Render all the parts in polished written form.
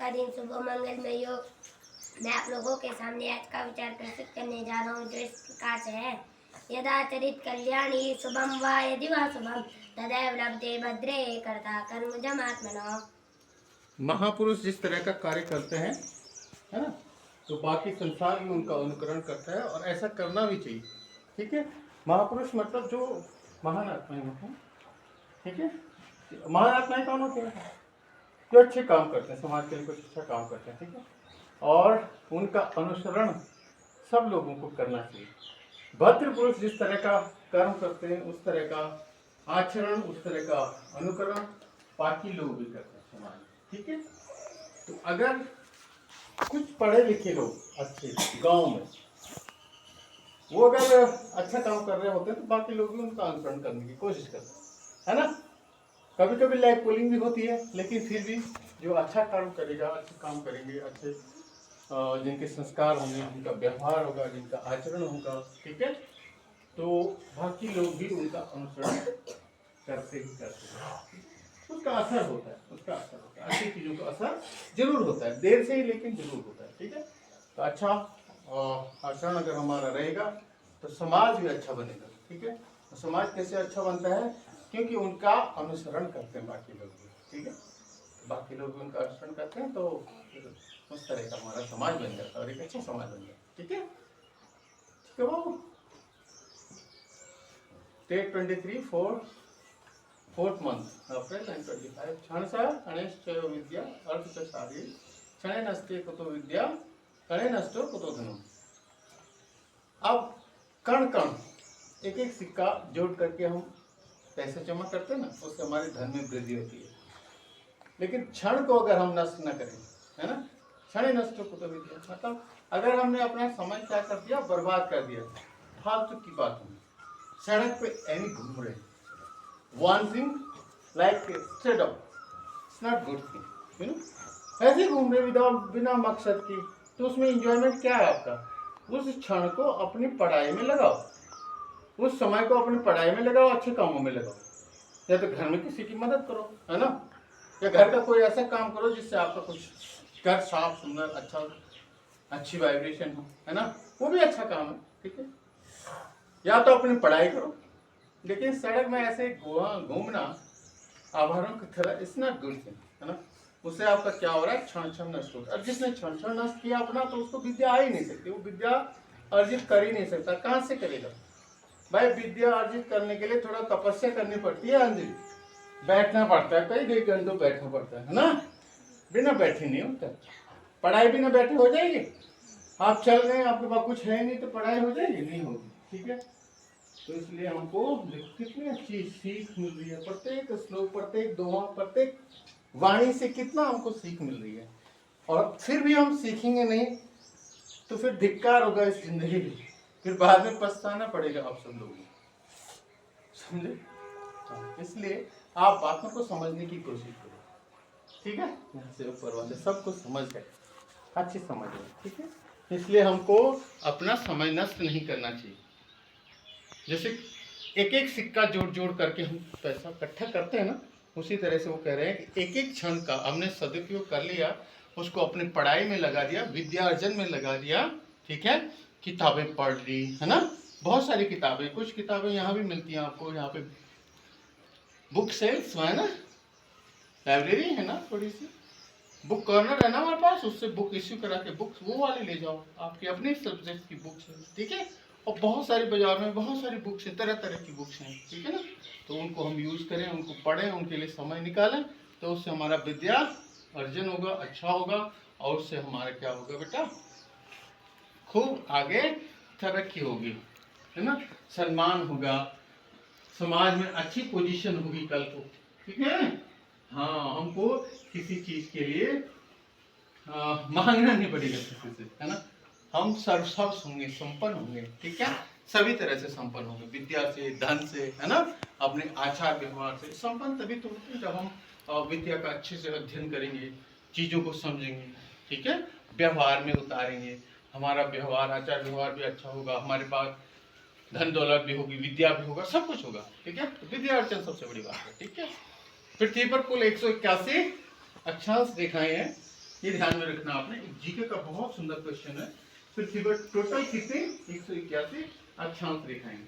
का दिन शुभ मंगलमय हो। मैं आप लोगों के सामने आज का विचार प्रस्तुत करने जा रहा हूँ जो इस प्रकार से है। यदा चरित कल्याणी शुभम वा यदि वा शुभम तदैव लभते भद्रे कर्ता कर्मजमात्मनः। महापुरुष जिस तरह का कार्य करते हैं, है ना, तो बाकी संसार भी उनका अनुकरण करता है और ऐसा करना भी चाहिए। ठीक है, महापुरुष मतलब जो महान आत्माएं होते हैं। ठीक है, महान आत्माएं कौन होते हैं? जो अच्छे काम करते हैं, समाज के लिए कुछ अच्छा काम करते हैं। ठीक है, और उनका अनुसरण सब लोगों को करना चाहिए। भद्र पुरुष जिस तरह का कर्म करते हैं, उस तरह का आचरण, उस तरह का अनुकरण बाकी लोग भी करते हैं समाज में। ठीक है, तो अगर कुछ पढ़े लिखे लोग अच्छे गांव में वो अगर अच्छा काम कर रहे होते हैं तो बाकी लोग भी उनका अनुकरण करने की कोशिश करते हैं, है ना। कभी कभी लैग पुलिंग भी होती है, लेकिन फिर भी जो अच्छा काम करेगा, अच्छे काम करेंगे, अच्छे जिनके संस्कार होंगे, जिनका व्यवहार होगा, जिनका आचरण होगा, ठीक है, तो बाकी लोग भी उनका अनुसरण करते ही करते हैं। उसका असर होता है, उसका असर होता है, अच्छी चीज़ों का असर जरूर होता है, देर से ही लेकिन जरूर होता है। ठीक है, तो अच्छा आचरण अगर हमारा रहेगा तो समाज भी अच्छा बनेगा। ठीक है, तो समाज कैसे अच्छा बनता है? क्योंकि उनका अनुसरण करते हैं बाकी लोग भी। ठीक है, बाकी लोग भी उनका अनुसरण करते हैं तो उस तरह का हमारा समाज बन जाता है और एक अच्छा समाज बन जाता है। ठीक है, ठीक है बाबू। Date 23 for 4th month, April 25. क्षणशः गणेशचयो विद्या अर्थ च सारी क्षणे नस्ते कुतो विद्या कणे नष्टो कुतो धनम। अब कण कण एक एक सिक्का जोड़ करके हम पैसे जमा करते हैं ना, उससे हमारे धन में वृद्धि होती है। लेकिन क्षण को अगर हम नष्ट न करें, है ना, क्षणे नष्टो कुतो विद्या, मतलब अगर हमने अपना समय क्या कर दिया, बर्बाद कर दिया, फालतू की बात में सड़क पे ऐनी घूम रहे, one thing like straight up, it's not good thing, you know. ऐसे घूम रहे विदाउट, बिना मकसद की, तो उसमें इंजॉयमेंट क्या है आपका? उस क्षण को अपनी पढ़ाई में लगाओ, उस समय को अपनी पढ़ाई में लगाओ, अच्छे कामों में लगाओ, या तो घर में किसी की मदद करो, है ना, या घर का कोई ऐसा काम करो जिससे आपका कुछ घर साफ सुंदर अच्छा, अच्छी वाइब्रेशन हो, है ना, वो भी अच्छा काम है। ठीक है, या तो अपनी पढ़ाई करो, लेकिन सड़क में ऐसे घूमना आभारों की तरह, इट्स नॉट गुड थिंग, है ना। उससे आपका क्या हो रहा है? क्षण क्षण नष्ट होता है। और जिसने क्षण क्षण नष्ट किया अपना, तो उसको विद्या आ ही नहीं सकती, वो विद्या अर्जित कर ही नहीं सकता। कहाँ से करेगा भाई? विद्या अर्जित करने के लिए थोड़ा तपस्या करनी पड़ती है, अंजलि, बैठना पड़ता है, कई घंटों बैठना पड़ता है ना, बिना बैठे नहीं होता। पढ़ाई बिना बैठे हो जाएगी? आप चल रहे हैं, आपके पास कुछ है नहीं, तो पढ़ाई हो जाएगी? नहीं होगी। ठीक है, तो इसलिए हमको कितनी अच्छी सीख मिल रही है, प्रत्येक श्लोक, प्रत्येक दोहा, प्रत्येक वाणी से कितना हमको सीख मिल रही है। और फिर भी हम सीखेंगे नहीं तो फिर धिक्कार होगा इस जिंदगी में, फिर बाद में पछताना पड़ेगा आप सब लोगों को, समझे? इसलिए आप बातों को समझने की कोशिश करो। ठीक है, यहाँ से ऊपर वाले सबको समझ गए, अच्छी समझ गए। ठीक है, इसलिए हमको अपना समय नष्ट नहीं करना चाहिए। जैसे एक एक सिक्का जोड़ जोड़ करके हम पैसा इकट्ठा करते हैं ना, उसी तरह से वो कह रहे हैं कि एक एक क्षण का हमने सदुपयोग कर लिया, उसको अपनी पढ़ाई में लगा दिया, विद्या अर्जन में लगा दिया। ठीक है, किताबें पढ़ ली, है ना, बहुत सारी किताबें, कुछ किताबें यहाँ भी मिलती हैं आपको, यहाँ पे बुक सेल्स है ना, लाइब्रेरी है ना, थोड़ी सी बुक कॉर्नर है ना हमारे पास, उससे बुक इश्यू करा के बुक्स वो वाले ले जाओ, आपकी अपने सब्जेक्ट की बुक्स है। ठीक है, और बहुत सारी बाजार में बहुत सारी बुक्स हैं, तरह तरह की बुक्स हैं। ठीक है ना, तो उनको हम यूज़ करें, उनको पढ़ें, उनके लिए समय निकालें, तो उससे हमारा विद्या अर्जन होगा, अच्छा होगा, और उससे हमारा क्या होगा बेटा? खूब आगे तरक्की होगी, है ना, सम्मान होगा, समाज में अच्छी पोजीशन होगी कल को। ठीक है, हाँ, हमको किसी चीज के लिए मांगना नहीं पड़ेगा किसी से, है ना, हम सब होंगे, संपन्न होंगे। ठीक है, सभी तरह से संपन्न होंगे, विद्या से, धन से, है ना, अपने आचार व्यवहार से संपन्न तभी तो होते हैं जब हम विद्या का अच्छे से अध्ययन करेंगे, चीजों को समझेंगे। ठीक है, व्यवहार में उतारेंगे, हमारा व्यवहार, आचार व्यवहार भी अच्छा होगा, हमारे पास धन दौलत भी होगी, विद्या भी होगा, सब कुछ होगा। ठीक है, तो विद्या अर्जन सबसे बड़ी बात है। ठीक है, पृथ्वी पर कुल 181 अक्षांश रेखाएं हैं, ये ध्यान में रखना आपने, जीके का बहुत सुंदर क्वेश्चन है। पृथ्वी पर टोटल कितने 181 अक्षांश रेखाएं।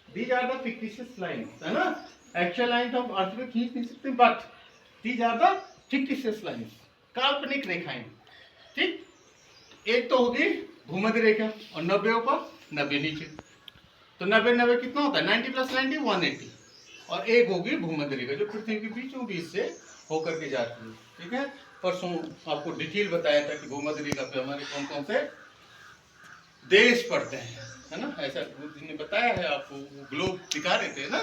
These are the fictitious lines, है ना, एक्चुअल लाइन तो हम अर्थ पे खींच नहीं सकते, but these are the fictitious lines, काल्पनिक रेखाएं। ठीक, एक तो होगी भूमध्य रेखा और 90 ऊपर 90 नीचे, तो 90 कितना होता है 90 + 90 180, और एक होगी भूमध्य रेखा जो पृथ्वी के बीचों बीच से होकर के जाती है। ठीक है, परसों आपको डिटेल बताया था कि भूमध्य रेखा पे हमारे कौन कौन से देश पड़ते हैं, है ना, ऐसा ने बताया है आपको, ग्लोब दिखा रहे थे ना,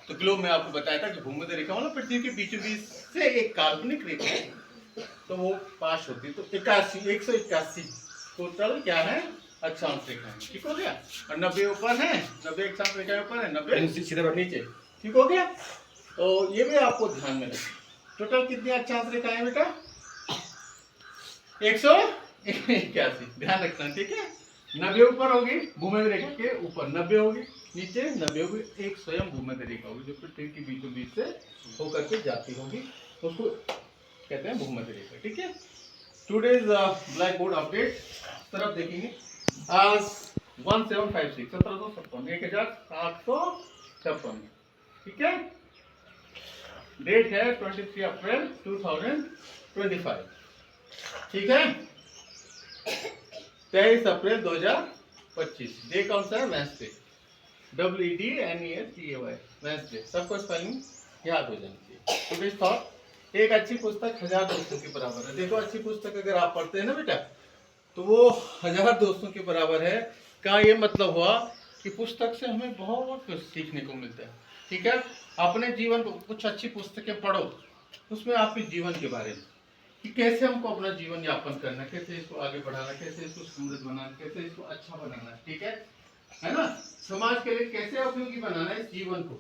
तो ग्लोब में आपको बताया था कि भूमध्य रेखा मतलब पृथ्वी के बीचों बीच से एक काल्पनिक रेखा है, तो वो पास होती है। तो 181 टोटल क्या है अक्षांश रेखा है। ठीक हो गया, और 90 ऊपर है, 90 अक्षांश रेखा ऊपर है, 90 सीधा नीचे। ठीक हो गया, तो ये भी आपको ध्यान में रखना। टोटल कितनी अक्षांश रेखा है बेटा 181, ध्यान रखना। ठीक है, 90 ऊपर होगी भूमध्य रेखा के ऊपर, 90 होगी नीचे, 90 होगी, एक स्वयं भूमध्य रेखा होगी जो पृथ्वी के बीचों बीच से होकर के जाती होगी, उसको कहते हैं भूमध्य रेखा। ठीक है, टुडेज ब्लैक बोर्ड अपडेट तरफ देखेंगे। आज 1756 1756 ठीक है, डेट है 23 अप्रैल 2025। ठीक है, 23 अप्रैल 2025। डे कौन सा है वेंसडे, WEDNESDAY, वेंसडे। सबको स्पेलिंग याद हो जानी चाहिए। टुडेज थॉट, एक अच्छी पुस्तक 1000 दोस्तों के बराबर है। देखो, अच्छी पुस्तक अगर आप पढ़ते हैं ना बेटा, तो वो 1000 दोस्तों के बराबर है। का ये मतलब हुआ कि पुस्तक से हमें बहुत कुछ सीखने को मिलता है। ठीक है, अपने जीवन को कुछ अच्छी पुस्तकें पढ़ो, उसमें आपके जीवन के बारे में कि कैसे हमको अपना जीवन यापन करना, कैसे इसको आगे बढ़ाना, कैसे इसको समृद्ध बनाना, कैसे इसको अच्छा बनाना। ठीक है ना, समाज के लिए कैसे उपयोगी बनाना है इस जीवन को।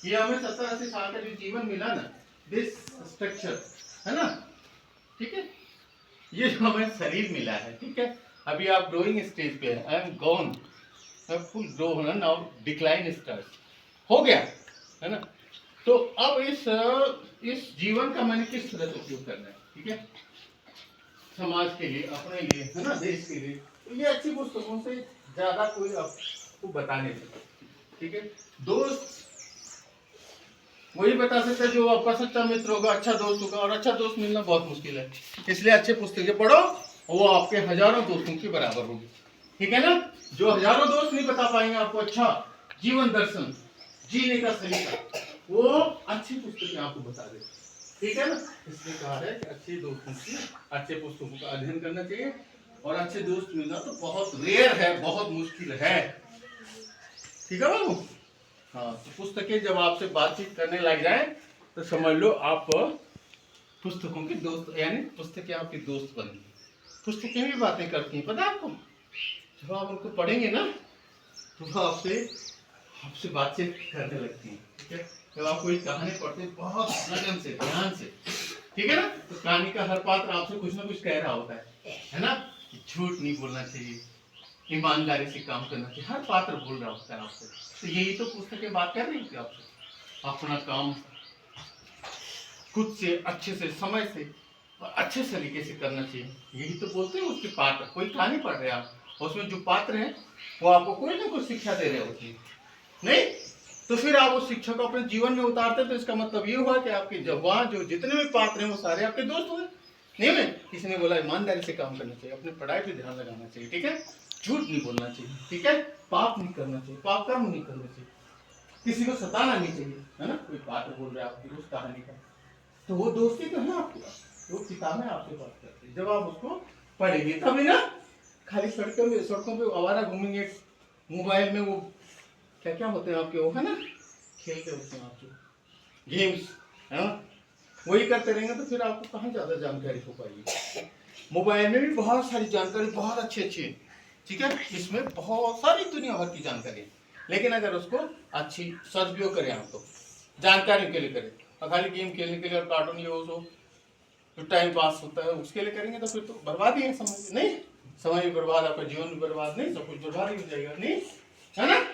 ये हमें 70-80 साल का जो जीवन मिला ना, दिस स्ट्रक्चर, है ना, ठीक है, ये जो हमें शरीर मिला है। ठीक है, अभी आप ग्रोइंग स्टेज पे है, I am gone, full grow होना, नाउ डिक्लाइन स्टार्ट हो गया, है ना। तो अब इस जीवन का मैंने किस तरह से उपयोग करना है। ठीक है, समाज के लिए, अपने लिए, है ना, देश के लिए। तो ये अच्छी पुस्तकों से ज्यादा कोई आपको बता नहीं सकता। ठीक है, दोस्त वही बता सकता है जो आपका सच्चा मित्र होगा, अच्छा दोस्त होगा, और अच्छा दोस्त मिलना बहुत मुश्किल है। इसलिए अच्छे पुस्तकें पढ़ो, वो आपके हजारों दोस्तों के बराबर होगी। ठीक है ना, जो हजारों दोस्त नहीं बता पाएंगे आपको अच्छा जीवन दर्शन, जीने का सलीका, वो अच्छी पुस्तकें आपको बता दे। ठीक है ना, इसलिए कहा है कि अच्छे दोस्तों की, अच्छे पुस्तकों का अध्ययन करना चाहिए, और अच्छे दोस्त मिलना तो बहुत रेयर है, बहुत मुश्किल है। ठीक है बाबू, हाँ, तो पुस्तकें जब आपसे बातचीत करने लग जाए तो समझ लो आप पुस्तकों के दोस्त, यानी पुस्तकें आपके दोस्त बन गई। पुस्तकें भी बातें करती हैं, पता है आपको, जब आप उनको पढ़ेंगे ना तो वो आपसे बातचीत करने लगती हैं। ठीक है, जब आप कोई कहानी पढ़ते हैं बहुत लगन से, ध्यान से, ठीक है ना, तो कहानी का हर पात्र आपसे कुछ ना कुछ कह रहा होता है ना, झूठ नहीं बोलना चाहिए, ईमानदारी से काम करना चाहिए, हर पात्र बोल रहा होता है आपसे। तो यही तो पुस्तकें बात कर रही थी आपसे, अपना काम खुद से, अच्छे से, समय से और अच्छे तरीके से करना चाहिए, यही तो बोलते हैं उसके पात्र। कोई कहानी पढ़ रहे हैं आप, उसमें जो पात्र हैं वो आपको कोई ना कोई शिक्षा दे रहे होते हैं, नहीं तो फिर आप उस शिक्षा को अपने जीवन में उतारते, तो इसका मतलब ये हुआ कि आपके जवान जो जितने भी पात्र हैं वो सारे आपके दोस्त हुए। नहीं में किसी ने बोला ईमानदारी से काम करना चाहिए, अपनी पढ़ाई पे ध्यान लगाना चाहिए, ठीक है, झूठ नहीं बोलना चाहिए, ठीक है, पाप नहीं करना चाहिए, पाप कर्म नहीं करना चाहिए, किसी को सताना नहीं चाहिए, है ना। कोई पात्र बोल रहा है आपकी उस कहानी का, तो वो दोस्ती तो है आपके पास, वो किताबें आपसे बात करती है। जब आप उसको पढ़ेंगे तभी ना, खाली सड़कों पे आवारा घूमेंगे, मोबाइल में वो क्या क्या होते हैं आपके, वो है ना, खेलते होते हैं आपके गेम्स, है ना, वही करते रहेंगे तो फिर आपको कहाँ ज़्यादा जानकारी हो पाएगी। मोबाइल में भी बहुत सारी जानकारी, बहुत अच्छी अच्छी है, ठीक है, इसमें बहुत सारी दुनिया भर की जानकारी है, लेकिन अगर उसको अच्छी सदुपयोग करें आप तो जानकारी के लिए करें, और खाली गेम खेलने के लिए और कार्टून ये वो जो टाइम पास होता है उसके लिए करेंगे तो फिर तो बर्बाद ही है समय, नहीं समय भी बर्बाद, आपका जीवन भी बर्बाद, नहीं सब कुछ बर्बाद ही हो जाएगा, नहीं है ना।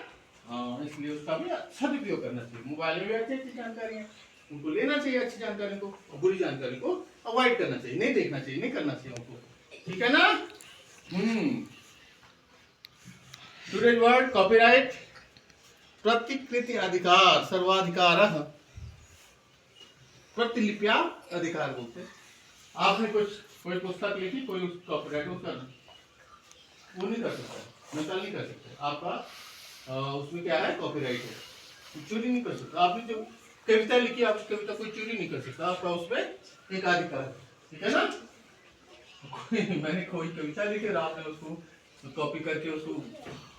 हाँ, इसलिए उसका भी सदुपयोग करना चाहिए। मोबाइल में भी अच्छी अच्छी जानकारी है, उनको लेना चाहिए अच्छी जानकारी को, और बुरी जानकारी को अवॉइड करना चाहिए, नहीं देखना चाहिए, नहीं करना चाहिए उनको, ठीक है ना। टुडेज वर्ड कॉपीराइट, प्रतिकृति अधिकार, सर्वाधिकार, प्रतिलिपिया अधिकार बोलते हैं। आपने कोई पुस्तक लिखी, कोई उस कॉपीराइट उसका वो नहीं कर सकता, नकल नहीं कर सकते, आपका उसमें क्या है, कॉपीराइट है, चोरी नहीं कर सकता। आपने जो कविता लिखी, आप उस कविता कोई चोरी नहीं कर सकता, आपका उसमें एक अधिकार है, ठीक है ना। मैंने कोई कविता लिखी और आपने उसको कॉपी करके उसको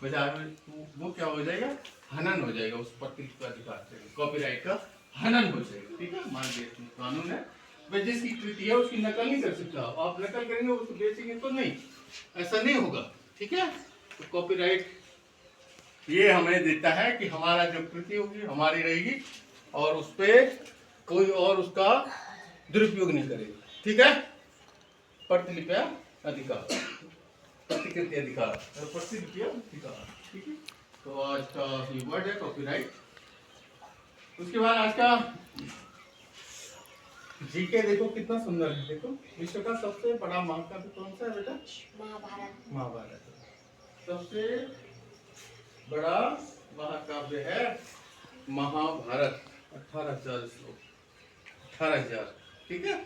बाजार में, वो क्या हो जाएगा, हनन हो जाएगा, उस प्रतिलिपि अधिकार से कॉपीराइट का हनन हो जाएगा, ठीक है। मान लीजिए कानून है, वह जिसकी कृति है उसकी नकल नहीं कर सकता, आप नकल करेंगे उसको बेचेंगे तो नहीं, ऐसा नहीं होगा, ठीक है। तो कॉपीराइट ये हमें देता है कि हमारा जो कृति होगी हमारी रहेगी, और उस पर कोई और उसका दुरुपयोग नहीं करेगा, ठीक है। प्रतिलिपिया अधिकार, प्रतिकृति अधिकार और प्रतिलिपिया अधिकार, ठीक है। तो आज का ये वर्ड है कॉपीराइट। उसके बाद आज का जीके देखो कितना सुंदर है, देखो विश्व का सबसे बड़ा महाकाव्य कौन सा है बेटा, महाभारत। महाभारत सबसे बड़ा महाकाव्य है महाभारत, 18,000 श्लोक, 18,000, ठीक है।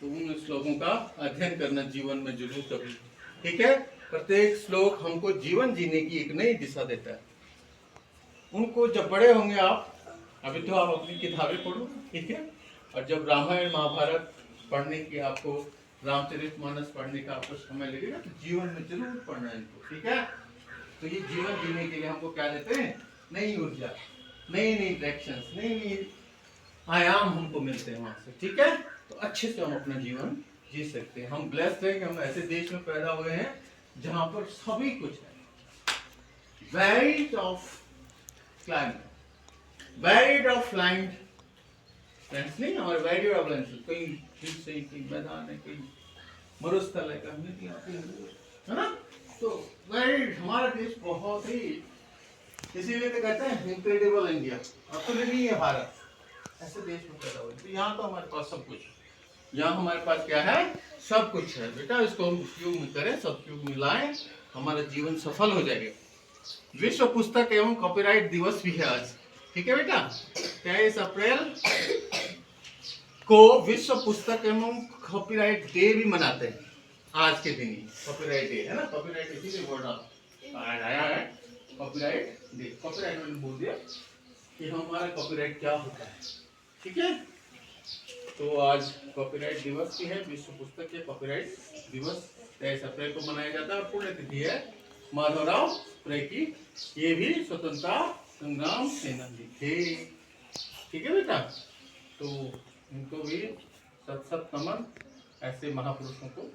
तो उन श्लोकों का अध्ययन करना जीवन में जरूर कभी, ठीक है। प्रत्येक श्लोक हमको जीवन जीने की एक नई दिशा देता है। उनको जब बड़े होंगे आप, अभी तो आप अपनी किताबें पढ़ो, ठीक है, और जब रामायण महाभारत पढ़ने की आपको, रामचरितमानस पढ़ने का आपको समय लगेगा, तो जीवन में जरूर पढ़ना है इनको, ठीक है। तो ये जीवन जीने के लिए हमको क्या देते हैं, नई ऊर्जा, नई नई डायरेक्शंस, नई नई आयाम हमको मिलते हैं वहां से, ठीक है। तो अच्छे से हम अपना जीवन जी सकते हैं। हम ब्लेस्ड हैं कि हम ऐसे देश में पैदा हुए हैं जहां पर सभी कुछ है, variety of climate, variety of land नहीं, हमारे वेराइटी ऑफ लैंड, कहीं हिल से, कहीं मैदान है, कहीं मरुस्थल है, कहीं है ना। तो वेराइटी, हमारा देश बहुत ही, इसीलिए तो कहते हैं इनक्रेडिबल इंडिया, नहीं है भारत, ऐसे देश में पैदा हुए। तो यहाँ तो हमारे पास सब कुछ, यहाँ हमारे पास क्या है, सब कुछ है बेटा, इसको हम उपयोग में करें, सब उपयोग में लाएं, हमारा जीवन सफल हो जाएगा। विश्व पुस्तक एवं कॉपीराइट दिवस भी है आज, ठीक है बेटा। 23 अप्रैल को विश्व पुस्तक एवं कॉपीराइट डे भी मनाते हैं, आज के दिन ही कॉपीराइट डे है ना। कॉपीराइट इसीलिए वर्ड आया है, कॉपीराइट डे। कॉपीराइट मैंने बोल दिया कि हमारा कॉपीराइट क्या होता है, ठीक है। तो आज कॉपीराइट दिवस भी है, विश्व पुस्तक के कॉपीराइट दिवस 23 अप्रैल को मनाया जाता है, और पुण्यतिथि है माधवराव स्प्रे की, ये भी स्वतंत्रता संग्राम सेनानी थे, ठीक है बेटा। तो इनको भी सत सत नमन, ऐसे महापुरुषों को।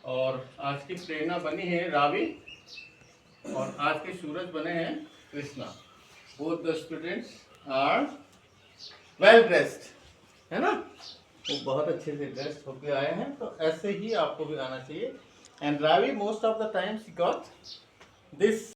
और आज की प्रेरणा बनी है रावी, और आज के सूरज बने हैं Krishna. Both the students are well dressed, है ना, वो बहुत अच्छे से ड्रेस्ड होके आए हैं, तो ऐसे ही आपको भी आना चाहिए। And Ravi most of the times got this